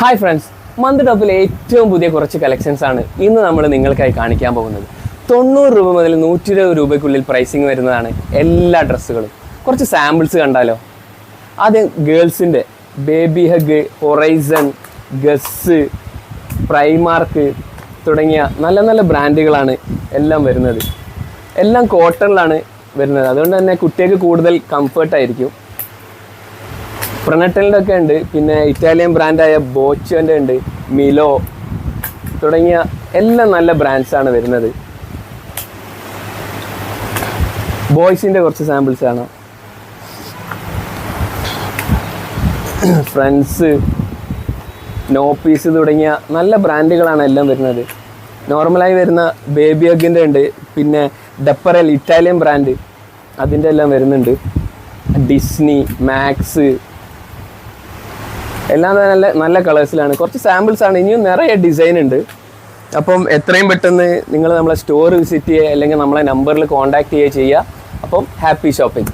Hi friends, month ടോപ്പിലെ ഏറ്റവും പുതിയ കുറച്ച് കളക്ഷൻസ് ആണ് ഇന്ന് നമ്മൾ നിങ്ങൾക്കായി കാണിക്കാൻ പോകുന്നത്. 90 രൂപ മുതൽ 120 രൂപയ്ക്കുള്ളിൽ പ്രൈസിങ് വരുന്നതാണ് എല്ലാ ഡ്രസ്സുകളും. കുറച്ച് സാമ്പിൾസ് കണ്ടാലോ. ആദ്യം ഗേൾസിൻ്റെ ബേബി ഹഗ്, ഹൊറൈസൺ, ഗസ്, പ്രൈമാർക്ക് തുടങ്ങിയ നല്ല നല്ല ബ്രാൻഡുകളാണ് എല്ലാം വരുന്നത്. എല്ലാം കോട്ടണിലാണ് വരുന്നത്, അതുകൊണ്ട് തന്നെ കുട്ടികൾക്ക് കൂടുതൽ കംഫർട്ടായിരിക്കും. പ്രൊണട്ടലിൻ്റെ ഒക്കെ ഉണ്ട്, പിന്നെ ഇറ്റാലിയൻ ബ്രാൻഡായ ബോച്ചോൻ്റെ ഉണ്ട്, മിലോ തുടങ്ങിയ എല്ലാം നല്ല ബ്രാൻഡ്സാണ് വരുന്നത്. ബോയ്സിൻ്റെ കുറച്ച് സാമ്പിൾസ് ആണ്. ഫ്രണ്ട്സ്, നോപ്പീസ് തുടങ്ങിയ നല്ല ബ്രാൻഡുകളാണ് എല്ലാം വരുന്നത്. നോർമലായി വരുന്ന ബേബി ഹഗിൻ്റെ ഉണ്ട്, പിന്നെ ഡപ്പറൽ ഇറ്റാലിയൻ ബ്രാൻഡ് അതിൻ്റെ എല്ലാം വരുന്നുണ്ട്. ഡിസ്നി, മാക്സ് എല്ലാം നല്ല നല്ല കളേഴ്സിലാണ്. കുറച്ച് സാമ്പിൾസാണ്, ഇനിയും നിറയെ ഡിസൈൻ ഉണ്ട്. അപ്പം എത്രയും പെട്ടെന്ന് നിങ്ങൾ നമ്മളെ സ്റ്റോർ വിസിറ്റ് ചെയ്യുക, അല്ലെങ്കിൽ നമ്മളെ നമ്പറിൽ കോൺടാക്ട് ചെയ്യുക. അപ്പം ഹാപ്പി ഷോപ്പിംഗ്.